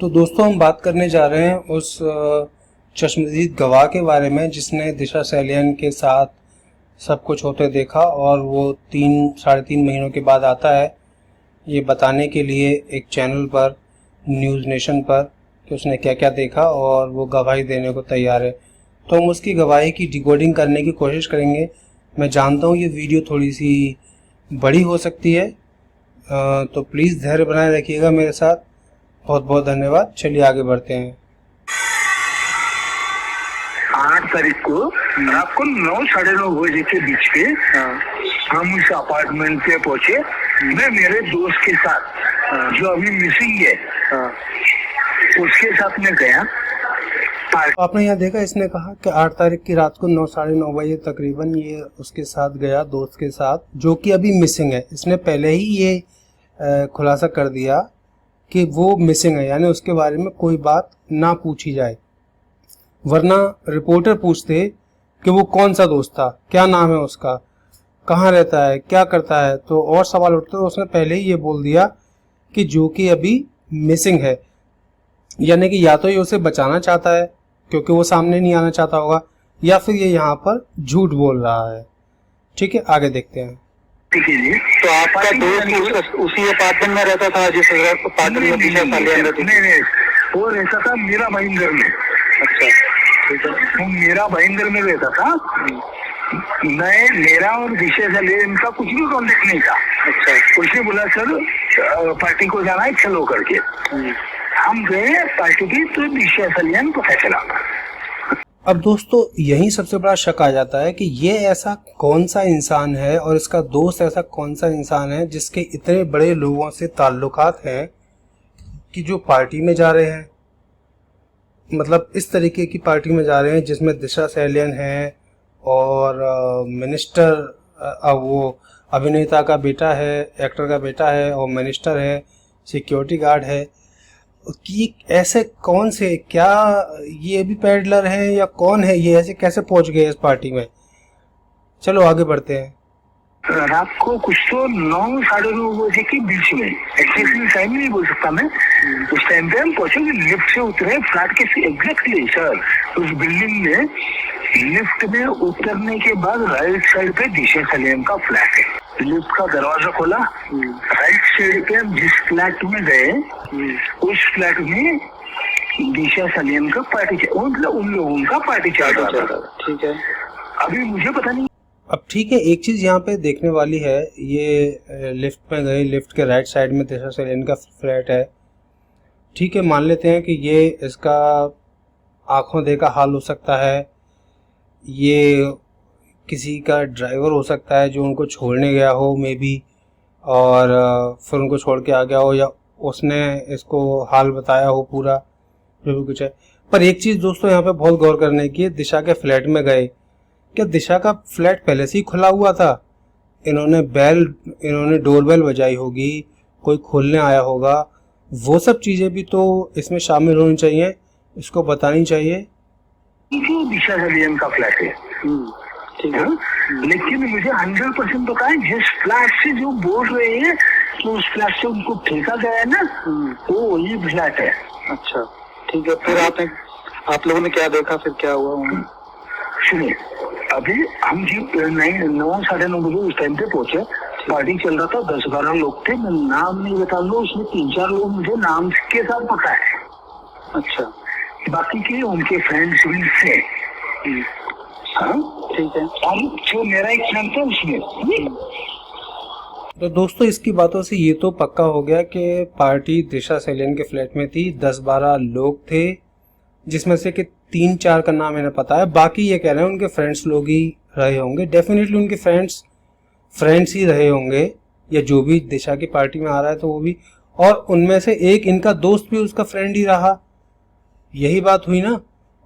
तो दोस्तों हम बात करने जा रहे हैं उस चश्मदीद गवाह के बारे में जिसने दिशा सलियन के साथ सब कुछ होते देखा और वो 3-3.5 महीनों के बाद आता है ये बताने के लिए एक चैनल पर, न्यूज़ नेशन पर, कि उसने क्या क्या देखा और वो गवाही देने को तैयार है। तो हम उसकी गवाही की डिकोडिंग करने की कोशिश करेंगे। मैं जानता हूँ ये वीडियो थोड़ी सी बड़ी हो सकती है, तो प्लीज़ धैर्य बनाए रखिएगा मेरे साथ। बहुत बहुत धन्यवाद। चलिए आगे बढ़ते हैं। 8 तारीख को रात को 9-9:30 बजे के बीच पे हम उस अपार्टमेंट पे पहुंचे। मैं मेरे दोस्त के साथ जो अभी मिसिंग है उसके साथ में गया। तो आपने यहाँ देखा, इसने कहा कि 8 तारीख की रात को 9-9:30 बजे तकरीबन ये उसके साथ गया, दोस्त के साथ, जो कि अभी मिसिंग है। इसने पहले ही ये खुलासा कर दिया कि वो मिसिंग है, यानी उसके बारे में कोई बात ना पूछी जाए, वरना रिपोर्टर पूछते कि वो कौन सा दोस्त था, क्या नाम है उसका, कहाँ रहता है, क्या करता है, तो और सवाल उठते। तो उसने पहले ही ये बोल दिया कि जो कि अभी मिसिंग है, यानी कि या तो ये उसे बचाना चाहता है क्योंकि वो सामने नहीं आना चाहता होगा, या फिर ये यहाँ पर झूठ बोल रहा है। ठीक है, आगे देखते हैं। तो आपका दोस्त उसी अपार्टमेंट में रहता था जिस अपार्टमेंट में दिशा सलियन रहती? नहीं, वो रहता था मीरा भाईंदर में। अच्छा, ठीक है। वो मीरा भाईंदर में रहता था। मेरा और दिशा सलियन का कुछ भी कॉन्टेक्ट नहीं था। अच्छा। उसने बोला सर पार्टी को जाना है, चलो करके। हम गए पार्टी की, तो दिशा सलियन पता चला। अब दोस्तों यही सबसे बड़ा शक आ जाता है कि ये ऐसा कौन सा इंसान है और इसका दोस्त ऐसा कौन सा इंसान है जिसके इतने बड़े लोगों से ताल्लुकात हैं कि जो पार्टी में जा रहे हैं, मतलब इस तरीके की पार्टी में जा रहे हैं जिसमें दिशा सलियन है और मिनिस्टर, वो अभिनेता का बेटा है, एक्टर का बेटा है, और मिनिस्टर है, सिक्योरिटी गार्ड है, कि ऐसे कौन से, क्या ये भी पैडलर है या कौन है ये, ऐसे कैसे पहुंच गए इस पार्टी में। चलो आगे बढ़ते हैं। रात को कुछ तो 9-9:30 बजे के बीच में, एक्चुअली टाइम नहीं बोल सकता मैं, उस टाइम पे हम पहुंचे, लिफ्ट से उतरे फ्लैट के एग्जैक्टली सर उस बिल्डिंग में। लिफ्ट में उतरने के बाद राइट साइड पे दिशा सलियन का फ्लैट है। लिफ्ट का दरवाजा खोला, राइट साइड पे हम जिस फ्लैट में गए उस फ्लैट में दिशा सलियन का पार्टी, मतलब उन लोगों का पार्टी चल रहा था। ठीक है, अभी मुझे पता नहीं। अब ठीक है, एक चीज़ यहाँ पे देखने वाली है, ये लिफ्ट में गए, लिफ्ट के राइट साइड में दिशा सलियन का फ्लैट है। ठीक है, मान लेते हैं कि ये इसका आंखों देखा हाल हो सकता है, ये किसी का ड्राइवर हो सकता है जो उनको छोड़ने गया हो मे बी, और फिर उनको छोड़ के आ गया हो, या उसने इसको हाल बताया हो पूरा, जो भी कुछ है। पर एक चीज़ दोस्तों यहाँ पे बहुत गौर करने की है, दिशा के फ्लैट में गए, क्या दिशा का फ्लैट पहले से ही खुला हुआ था? इन्होंने डोरबेल बजाई होगी, कोई खोलने आया होगा, वो सब चीज़ें भी तो इसमें शामिल होनी चाहिए, इसको बतानी चाहिए। दिशा सलियन का फ्लैट है, ठीक है, लेकिन मुझे 100% पता है जिस फ्लैट से जो बोल रहे हैं तो उस फ्लैट से उनको ठेका गया है ना, वो वही फ्लैट है। अच्छा, ठीक है। फिर आप लोगों ने क्या देखा, फिर क्या हुआ? सुनिए, अभी हम जी 9-9:30 बजे उस टाइम पे पहुंचे, पार्टी चल रहा था, 10-12 लोग थे, मैं नाम नहीं बता लूँ, उसमें 3-4 लोग मुझे नाम के साथ पता है। अच्छा, बाकी के उनके फ्रेंड्स भी थे। हाँ, ठीक है। और जो मेरा एक फ्रेंड था उसमें। तो दोस्तों इसकी बातों से ये तो पक्का हो गया कि पार्टी दिशा सलियन के फ्लैट में थी, 10-12 लोग थे, जिसमें से कि 3-4 का नाम मैंने पता है, बाकी ये कह रहे हैं उनके फ्रेंड्स लोग ही रहे होंगे। डेफिनेटली उनके फ्रेंड्स ही रहे होंगे, या जो भी दिशा की पार्टी में आ रहा है तो वो भी, और उनमें से एक इनका दोस्त भी उसका फ्रेंड ही रहा, यही बात हुई ना,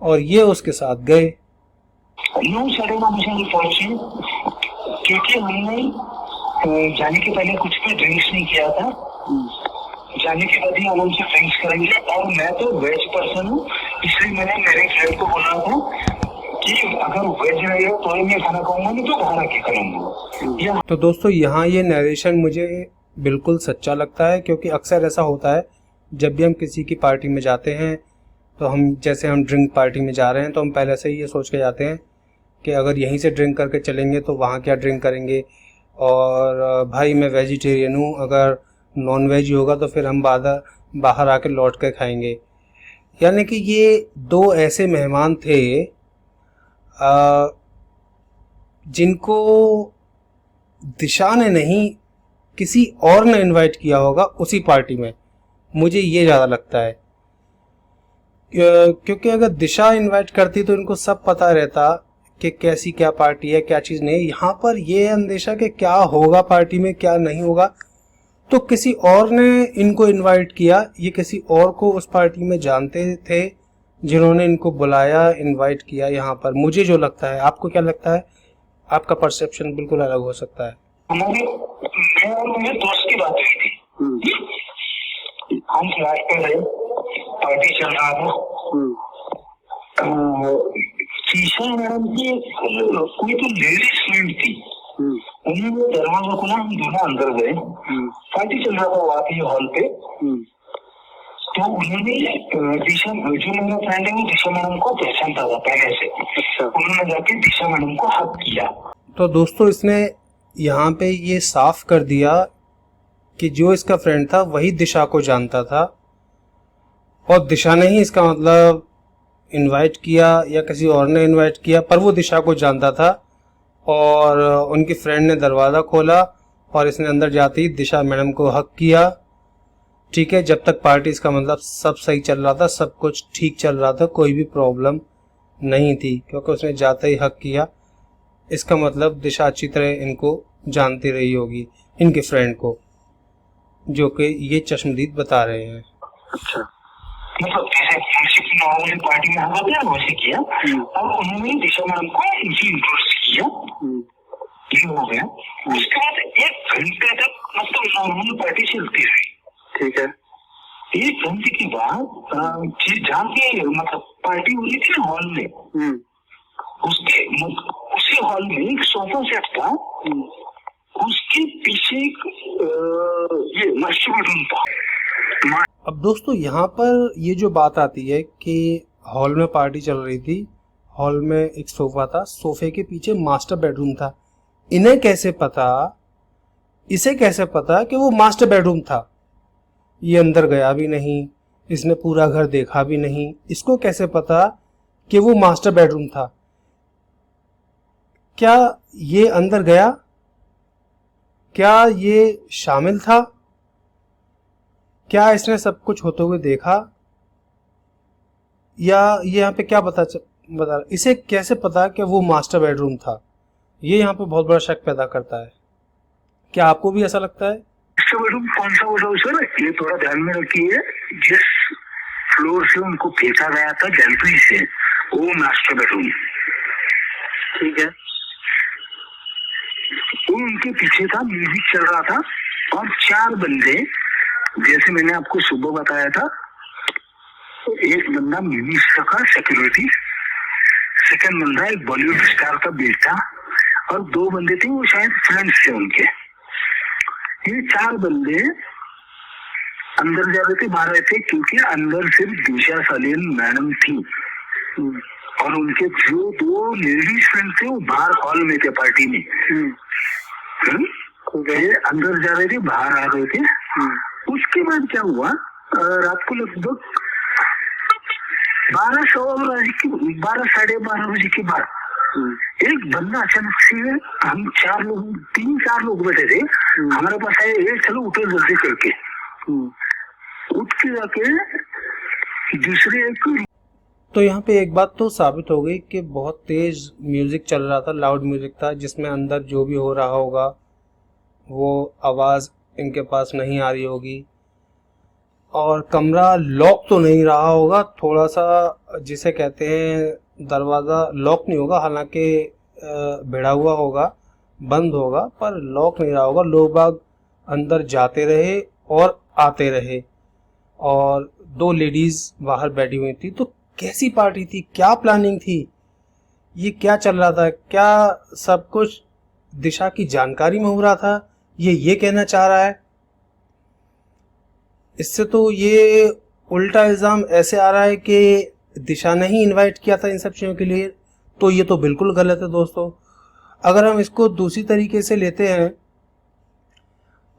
और ये उसके साथ गए। 9-9:30 बजे पहुंचे, क्योंकि हमने जाने के पहले कुछ भी ड्रिंक्स नहीं किया था, जाने के बाद ही हम उनसे ड्रिंक्स करेंगे, और मैं तो वेज पर्सन हूँ, इसलिए मैंने मेरे फ्रेंड को बोला था कि अगर वेज रहेगा तो ही मैं खाना खाऊंगा, नहीं तो बाहर आके खाऊंगा। तो दोस्तों यहाँ ये नरेशन मुझे बिल्कुल सच्चा लगता है, क्योंकि अक्सर ऐसा होता है जब भी हम किसी की पार्टी में जाते हैं तो हम जैसे हम ड्रिंक पार्टी में जा रहे हैं तो हम पहले से ही ये सोच के जाते हैं कि अगर यहीं से ड्रिंक करके चलेंगे तो वहाँ क्या ड्रिंक करेंगे, और भाई मैं वेजिटेरियन हूँ, अगर नॉन वेज होगा तो फिर हम बाहर आके लौट के खाएंगे। यानी कि ये दो ऐसे मेहमान थे जिनको दिशा ने नहीं किसी और ने इनवाइट किया होगा उसी पार्टी में, मुझे ये ज़्यादा लगता है। क्योंकि अगर दिशा इनवाइट करती तो इनको सब पता रहता कि कैसी क्या पार्टी है, क्या चीज़ नहीं। यहाँ पर ये अंदेशा कि क्या होगा पार्टी में क्या नहीं होगा, तो किसी और ने इनको इनवाइट किया। ये किसी और को उस पार्टी में जानते थे जिन्होंने इनको बुलाया, इनवाइट किया यहाँ पर, मुझे जो लगता है। आपको क्या लगता है? आपका परसेप्शन बिल्कुल अलग हो सकता है। हमारे मैं और मेरे दोस्त की बात हुई थी। हम फ्लैट पे रहे, पार्टी चल रहा था। शीशा मैडम की कोई तो लेडीज फ्रेंड थी, उन्होंने दरवाजा खोला, हम दोनों अंदर गए। पार्टी चल रहा था वहाँ पे हॉल पे। तो उन्होंने दिशा, जो मेरा फ्रेंड है वो दिशा मैडम को पहचानता था पहले से। उन्होंने जाके दिशा मैडम को हक किया। तो दोस्तों इसने यहाँ पे ये साफ कर दिया कि जो इसका फ्रेंड था वही दिशा को जानता था, और दिशा ने ही इसका मतलब इनवाइट किया या किसी और ने इनवाइट किया, पर वो दिशा को जानता था। और उनकी फ्रेंड ने दरवाज़ा खोला और इसने अंदर जाते ही दिशा मैडम को हक किया। ठीक है, जब तक पार्टी इसका मतलब सब सही चल रहा था, सब कुछ ठीक चल रहा था, कोई भी प्रॉब्लम नहीं थी, क्योंकि उसने जाते ही हक किया। इसका मतलब दिशा अच्छी तरह इनको जानती रही होगी, इनके फ्रेंड को, जो कि ये चश्मदीद बता रहे हैं। अच्छा, मतलब जैसे नॉर्मली पार्टी में होता है वैसे किया, और उन्होंने दिशा मैडम को इनकी इंट्रोड्यूस किया। ये हो गया। उसके बाद 1 घंटे तक मतलब नॉर्मल पार्टी चलती रही। ठीक है। 1 घंटे के बाद जहाँ की मतलब पार्टी हो रही थी ना हॉल में, उसके उसी हॉल में एक सोफा सेट था, उसके पीछे एक ये मास्टर बेडरूम था। अब दोस्तों यहाँ पर ये जो बात आती है कि हॉल में पार्टी चल रही थी, हॉल में एक सोफा था, सोफे के पीछे मास्टर बेडरूम था। इन्हें कैसे पता, इसे कैसे पता कि वो मास्टर बेडरूम था? ये अंदर गया भी नहीं, इसने पूरा घर देखा भी नहीं, इसको कैसे पता कि वो मास्टर बेडरूम था? क्या ये अंदर गया? क्या ये शामिल था? क्या इसने सब कुछ होते हुए देखा? या ये यहाँ पे क्या बता इसे कैसे पता कि वो मास्टर बेडरूम था? ये यहाँ पे बहुत बड़ा शक पैदा करता है। क्या आपको भी ऐसा लगता है? मास्टर बेडरूम कौन सा होता है सर, ये थोड़ा ध्यान में रखिए। जिस फ्लोर से उनको फेंका गया था गैलरी से, वो मास्टर बेडरूम। ठीक है। वो उनके पीछे था, म्यूजिक चल रहा था, और 4 बंदे, जैसे मैंने आपको सुबह बताया था, एक बंदा मिनिस्टर का सिक्योरिटी, सेकंड बंदा एक बॉलीवुड स्टार का बेटा, और 2 बंदे थे वो शायद फ्रेंड्स थे उनके। ये 4 बंदे अंदर जा रहे थे, बाहर रहे थे, क्योंकि अंदर सिर्फ दिशा सलीम मैडम थी, और उनके जो 2 लेडीज फ्रेंड थे वो बाहर हॉल में थे पार्टी में। ये अंदर जा रहे थे, बाहर आ रहे थे। उसके बाद क्या हुआ, रात को लगभग 12 साढ़े 12 बजे के बाद एक बंदा अचानक से, हम 3-4 लोग बैठे थे, हमारे पास आए, चलो उठो जल्दी करके। उठ के जाके दूसरे एक, तो यहाँ पे एक बात तो साबित हो गई कि बहुत तेज म्यूजिक चल रहा था, लाउड म्यूजिक था, जिसमें अंदर जो भी हो रहा होगा वो आवाज़ इनके पास नहीं आ रही होगी, और कमरा लॉक तो नहीं रहा होगा, थोड़ा सा जिसे कहते हैं दरवाज़ा लॉक नहीं होगा, हालांकि भिड़ा हुआ होगा, बंद होगा, पर लॉक नहीं रहा होगा। लोग बाग अंदर जाते रहे और आते रहे, और 2 लेडीज़ बाहर बैठी हुई थी। तो कैसी पार्टी थी, क्या प्लानिंग थी, ये क्या चल रहा था? क्या सब कुछ दिशा की जानकारी में हो रहा था? ये कहना चाह रहा है? इससे तो ये उल्टा इल्ज़ाम ऐसे आ रहा है कि दिशा ने ही इनवाइट किया था इन सब चीज़ों के लिए, तो ये तो बिल्कुल गलत है दोस्तों। अगर हम इसको दूसरी तरीके से लेते हैं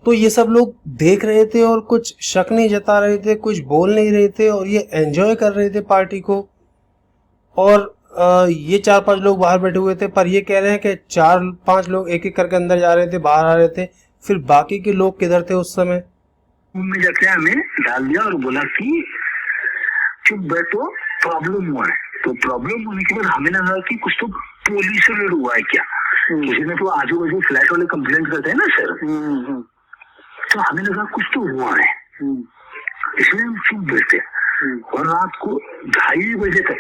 तो ये सब लोग देख रहे थे और कुछ शक नहीं जता रहे थे, कुछ बोल नहीं रहे थे और ये एंजॉय कर रहे थे पार्टी को। और ये 4-5 लोग बाहर बैठे हुए थे, पर ये कह रहे हैं कि 4-5 लोग एक एक करके अंदर जा रहे थे, बाहर आ रहे थे। फिर बाकी के लोग किधर थे उस समय? उनमें जाके हमें डाल दिया और बोला कि चुप बैठो, प्रॉब्लम हुआ है। तो प्रॉब्लम होने के बाद हमें लगा कि कुछ तो पुलिस से रेड हुआ है क्या, किसी ने तो आजू बाजू फ्लैट वाले कंप्लेंट करते हैं ना सर, तो हमें लगा कुछ तो हुआ है, इसलिए हम चुप बैठे। और रात को 2:30 बजे तक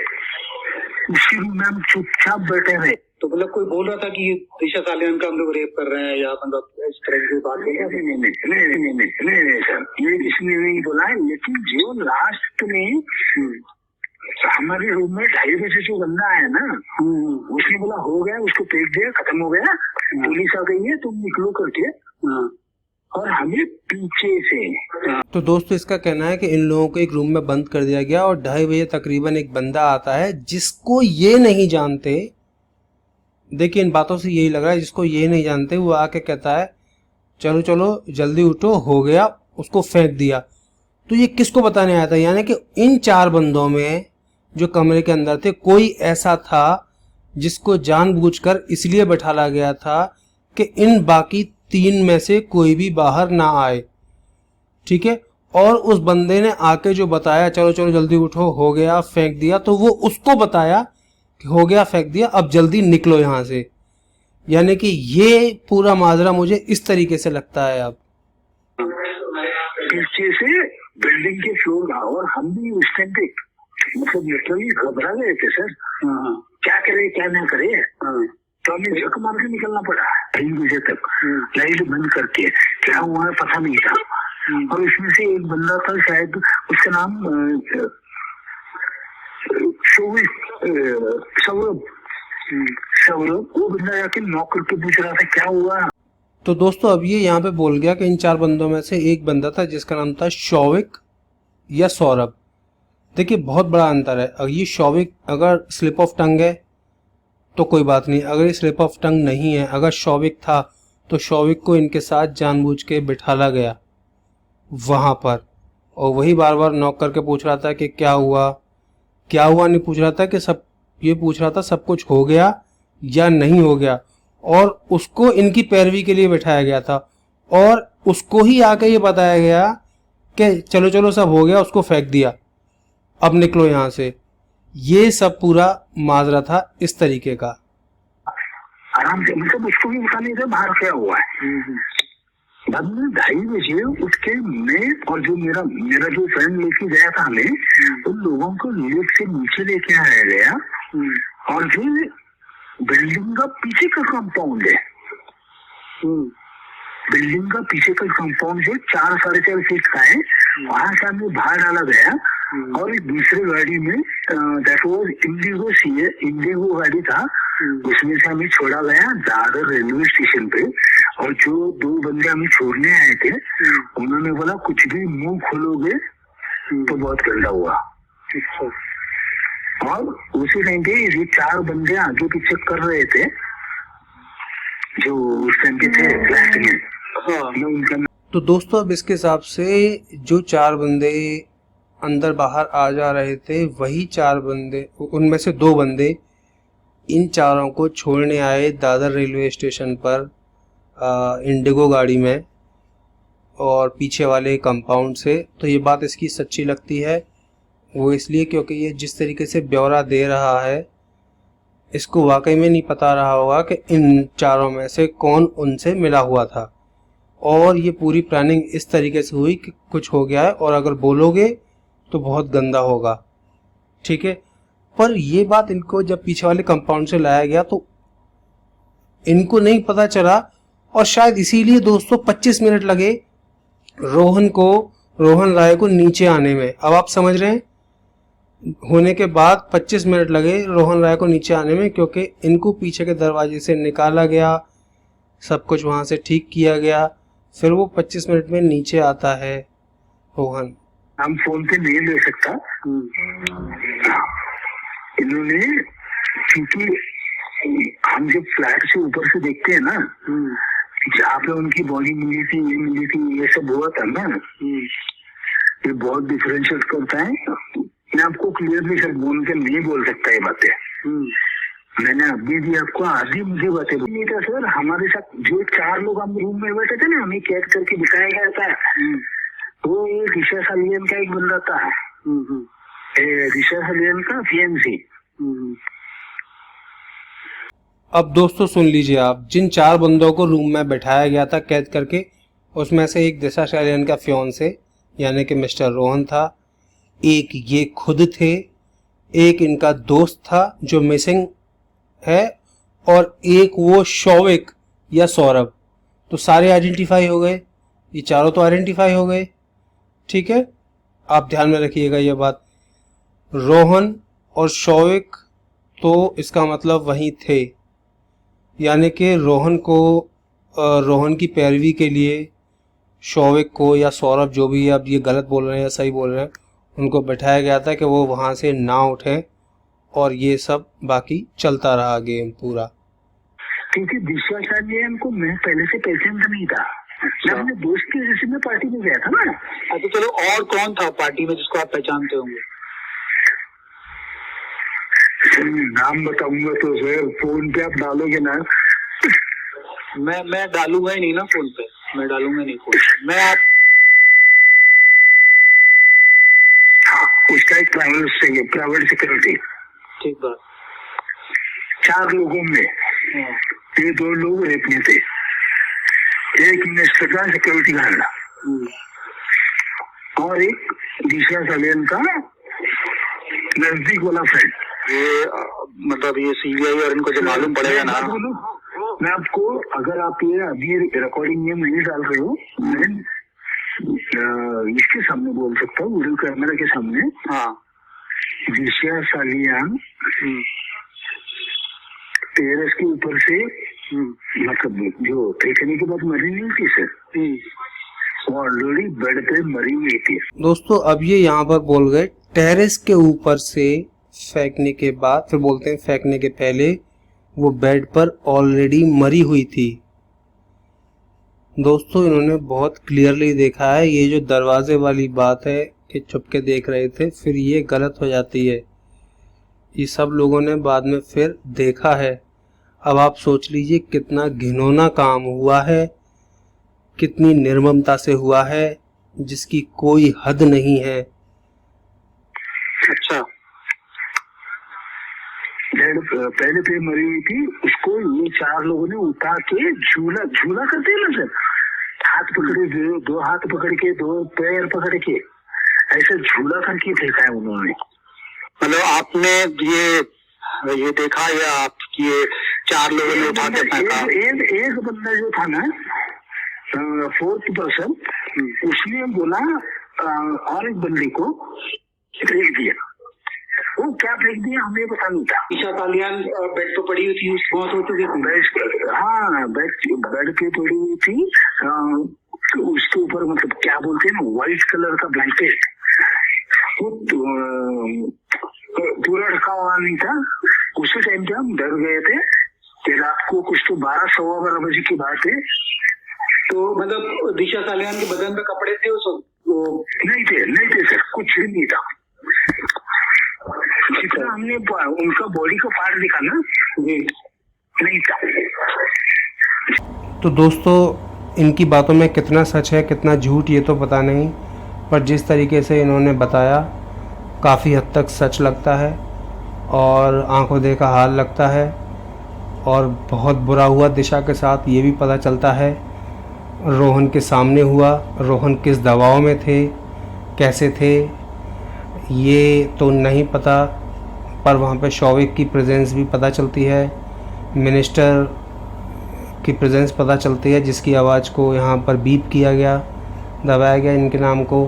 उसी रूम में हम चुपचाप बैठे रहे। तो मतलब कोई बोल रहा था कि दिशा सालियान का हम लोग रेप कर रहे हैं या मतलब इस तरह की बात? नहीं सर, ये किसी ने नहीं बोला है। लेकिन जो लास्ट में हमारे रूम में 2:30 बजे जो बंदा आया ना, उसने बोला हो गया, उसको फेंक दिया, खत्म हो गया, पुलिस आ गई है, तुम निकलो करके, और हमें पीछे से। तो दोस्तों इसका कहना है कि इन लोगों को एक रूम में बंद कर दिया गया और 2:30 बजे तकरीबन एक बंदा आता है जिसको ये नहीं जानते, देखिए इन बातों से यही लग रहा है, जिसको ये नहीं जानते वो आके कहता है चलो चलो जल्दी उठो, हो गया, उसको फेंक दिया। तो ये किसको बताने आया था? यानी कि इन 4 बंदों में जो कमरे के अंदर थे, कोई ऐसा था जिसको जानबूझकर इसलिए बैठाला गया था कि इन बाकी 3 में से कोई भी बाहर ना आए, ठीक है। और उस बंदे ने आके जो बताया चलो चलो जल्दी उठो, हो गया, फेंक दिया, तो वो उसको बताया कि हो गया, फेंक दिया, अब जल्दी निकलो यहाँ से। यानी कि ये पूरा माजरा मुझे इस तरीके से लगता है। अब पीछे से बिल्डिंग के फ्लोर था और हम भी उस टाइम पे मतलब लिटरली घबरा गए थे सर, क्या करे क्या ना करे। तो हमें झक मार के निकलना पड़ा 2:30 बजे तक, लाइट बंद करके। क्या हुआ है पता नहीं था। और उसमें से एक बंदा था, शायद उसका नाम सौरभ, वो बंदा जाके नॉक करके पूछ रहा था क्या हुआ। तो दोस्तों अब ये यहाँ पे बोल गया कि इन 4 बंदों में से एक बंदा था जिसका नाम था शौविक या सौरभ। देखिए बहुत बड़ा अंतर है। अगर ये शौविक अगर स्लिप ऑफ टंग है तो कोई बात नहीं, अगर ये स्लिप ऑफ टंग नहीं है, अगर शौविक था तो शौविक को इनके साथ जानबूझ के बिठाला गया वहाँ पर, और वही बार बार नॉक करके पूछ रहा था कि क्या हुआ नहीं पूछ रहा था, कि सब ये पूछ रहा था सब कुछ हो गया या नहीं हो गया। और उसको इनकी पैरवी के लिए बिठाया गया था और उसको ही आके ये बताया गया कि चलो चलो सब हो गया, उसको फेंक दिया, अब निकलो यहाँ से। ये सब पूरा माजरा था इस तरीके का। आराम से मतलब उसको भी बता नहीं था बाहर क्या हुआ है। बाद में 2:30 बजे उठ के मैं और जो मेरा जो फ्रेंड लेके गया था हमें, उन लोगों को लिफ्ट से नीचे लेके आया गया। और जो बिल्डिंग का पीछे का कंपाउंड है, बिल्डिंग का पीछे का कंपाउंड जो 4-4.5 फीट का है, वहां से हमें बाहर डाला गया। और एक दूसरे गाड़ी में दैट वाज इंडिगो गाड़ी था, उसमें से हमें छोड़ा गया दादर रेलवे स्टेशन पे। और जो 2 बंदे हमें छोड़ने आए थे, उन्होंने बोला कुछ भी मुंह खोलोगे तो बहुत गंदा हुआ। और उसी टाइम पे ये 4 बंदे आगे पीछे कर रहे थे जो उस टाइम के थे फ्लैट में। उनका तो दोस्तों अब इसके हिसाब से जो 4 बंदे अंदर बाहर आ जा रहे थे, वही 4 बंदे, उनमें से 2 बंदे इन चारों को छोड़ने आए दादर रेलवे स्टेशन पर इंडिगो गाड़ी में और पीछे वाले कंपाउंड से। तो ये बात इसकी सच्ची लगती है, वो इसलिए क्योंकि ये जिस तरीके से ब्यौरा दे रहा है, इसको वाकई में नहीं पता रहा होगा कि इन चारों में से कौन उनसे मिला हुआ था। और ये पूरी प्लानिंग इस तरीके से हुई कि कुछ हो गया है और अगर बोलोगे तो बहुत गंदा होगा, ठीक है। पर ये बात इनको जब पीछे वाले कंपाउंड से लाया गया तो इनको नहीं पता चला, और शायद इसीलिए दोस्तों 25 मिनट लगे रोहन राय को नीचे आने में। अब आप समझ रहे हैं, होने के बाद 25 मिनट लगे रोहन राय को नीचे आने में, क्योंकि इनको पीछे के दरवाजे से निकाला गया, सब कुछ वहाँ से ठीक किया गया, फिर वो 25 मिनट में नीचे आता है रोहन। हम फोन पे नहीं ले सकता। इन्होंने, क्योंकि हम जब फ्लैट से ऊपर से देखते हैं ना, जहाँ पे उनकी बॉडी मिली थी, ये सब हुआ था ना, ये बहुत डिफरेंशिएट करता है। मैं आपको क्लियरली सर बोल के नहीं बोल सकता ये बातें। मैंने अभी भी आपको आधी मुझे बातें नहीं था सर। हमारे साथ जो 4 लोग हम रूम में बैठे थे ना, हमें कैद करके दिखाया गया था, वो ये ऋषा सालियन का एक बंदा था, ऋषा सालियन का फिएंसी। अब दोस्तों सुन लीजिए आप, जिन 4 बंदों को रूम में बैठाया गया था कैद करके, उसमें से एक दिशा सालियन का फियांसे यानी कि मिस्टर रोहन था, एक ये खुद थे, एक इनका दोस्त था जो मिसिंग है, और एक वो शौविक या सौरभ। तो सारे आइडेंटिफाई हो गए, ये चारों तो आइडेंटिफाई हो गए। ठीक है, आप ध्यान में रखिएगा ये बात। रोहन और शौविक तो इसका मतलब वहीं थे, यानी कि रोहन की पैरवी के लिए शौविक को या सौरभ, जो भी आप ये गलत बोल रहे हैं या सही बोल रहे हैं, उनको बैठाया गया था कि वो वहाँ से ना उठें, और ये सब बाकी चलता रहा गेम पूरा। क्योंकि दिशा सालियन को मैं पहले से पहचानता नहीं था। मैं अपने दोस्त की वजह से मैं पार्टी में गया था ना। अच्छा चलो, और कौन था पार्टी में जिसको आप पहचानते होंगे? नाम बताऊंगा तो सर फोन पे आप डालोगे ना। मैं डालूंगा ही नहीं ना फोन पे, मैं डालूंगा नहीं फोन पे। मैं आप हाँ, उसका एक ट्रैवल्स चाहिए, प्राइवेट सिक्योरिटी। ठीक बात। 4 लोगों में ये 2 लोग रेप में थे, एक मिनिस्टर का सिक्योरिटी गार्ड और एक दिशा सालियन का नजदीक वाला फ्रेंड। ये मतलब ये सीबीआई और इनको जो मालूम पड़ेगा ना। मैं आपको, अगर आप ये अभी रिकॉर्डिंग में नहीं डाल रहे हो, मैं इसके सामने बोल सकता हूँ, वीडियो कैमरा के सामने। हाँ, दिशा सालियन टेरेस के ऊपर से, मतलब जो फेंकने के बाद मरी नहीं थी सर, ऑलरेडी बेड पे मरी हुई थी। दोस्तों अब ये यहाँ पर बोल गए टेरेस के ऊपर से फेंकने के बाद, फिर बोलते हैं फेंकने के पहले वो बेड पर ऑलरेडी मरी हुई थी। दोस्तों इन्होंने बहुत क्लियरली देखा है, ये जो दरवाजे वाली बात है कि चुपके देख रहे थे, फिर ये गलत हो जाती है। ये सब लोगों ने बाद में फिर देखा है। अब आप सोच लीजिए कितना घिनौना काम हुआ है, कितनी निर्ममता से हुआ है, जिसकी कोई हद नहीं है। अच्छा, पहले पे मरी हुई थी, उसको ये 4 लोगों ने उतार के झूला करते हैं ना सर, हाथ पकड़े, 2 हाथ पकड़ के, 2 पैर पकड़ के, ऐसे झूला करके फेंका है उन्होंने। मतलब आपने ये देखा या आप ये 4 लोगों ने उठा के फेंका? एक बंदा जो था ना, 4th पर्सन, उसने बोला और एक बंदे को फेंक दिया। वो क्या फेंक दिया हमें पता नहीं था। दिशा सालियन बेड पे पड़ी हुई थी, उसकी मौत हो चुकी थी। हाँ, बेड पे पड़ी हुई थी, उसके ऊपर मतलब क्या बोलते हैं ना, व्हाइट कलर का ब्लैंकेट, वो पूरा ढका हुआ नहीं था। उसी टाइम पे हम डर गए थे कि रात को कुछ तो 12-12 बजे की बात है। तो मतलब दिशा सालियन के बदन पे कपड़े थे उस वक्त? नहीं थे सर, कुछ भी नहीं था। जितना हमने उनका बॉडी का पार्ट देखा ना, नहीं था। तो दोस्तों इनकी बातों में कितना सच है कितना झूठ ये तो पता नहीं, पर जिस तरीके से इन्होंने बताया काफ़ी हद तक सच लगता है और आंखों देखा हाल लगता है। और बहुत बुरा हुआ दिशा के साथ, ये भी पता चलता है रोहन के सामने हुआ। रोहन किस दबाव में थे, कैसे थे, ये तो नहीं पता, पर वहाँ पे शौविक की प्रेजेंस भी पता चलती है, मिनिस्टर की प्रेजेंस पता चलती है, जिसकी आवाज़ को यहाँ पर बीप किया गया, दबाया गया इनके नाम को,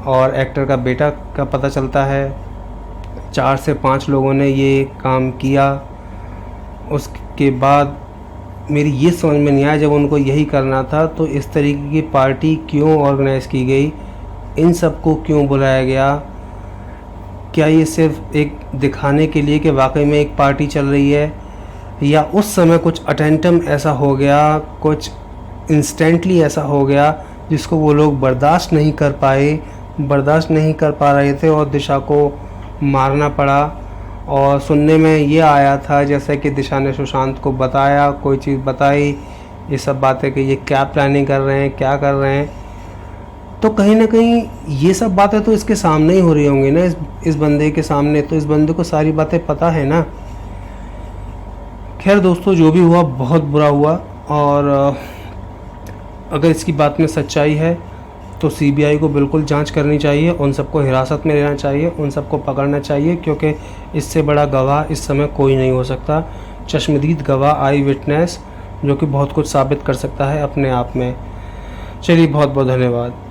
और एक्टर का बेटा का पता चलता है। 4 से 5 लोगों ने ये काम किया। उसके बाद मेरी ये समझ में नहीं आया, जब उनको यही करना था तो इस तरीके की पार्टी क्यों ऑर्गेनाइज़ की गई इन सबको क्यों बुलाया गया? क्या ये सिर्फ एक दिखाने के लिए कि वाकई में एक पार्टी चल रही है, या उस समय कुछ अटेंटम ऐसा हो गया, कुछ इंस्टेंटली ऐसा हो गया जिसको वो लोग बर्दाश्त नहीं कर पा रहे थे और दिशा को मारना पड़ा? और सुनने में ये आया था जैसे कि दिशा ने सुशांत को बताया, कोई चीज़ बताई, ये सब बातें कि ये क्या प्लानिंग कर रहे हैं, क्या कर रहे हैं। तो कहीं ना कहीं ये सब बातें तो इसके सामने ही हो रही होंगी ना, इस बंदे के सामने। तो इस बंदे को सारी बातें पता है ना। खैर दोस्तों, जो भी हुआ बहुत बुरा हुआ, और अगर इसकी बात में सच्चाई है तो सीबीआई को बिल्कुल जांच करनी चाहिए, उन सबको हिरासत में लेना चाहिए, उन सबको पकड़ना चाहिए, क्योंकि इससे बड़ा गवाह इस समय कोई नहीं हो सकता। चश्मदीद गवाह, आई विटनेस, जो कि बहुत कुछ साबित कर सकता है अपने आप में। चलिए, बहुत बहुत धन्यवाद।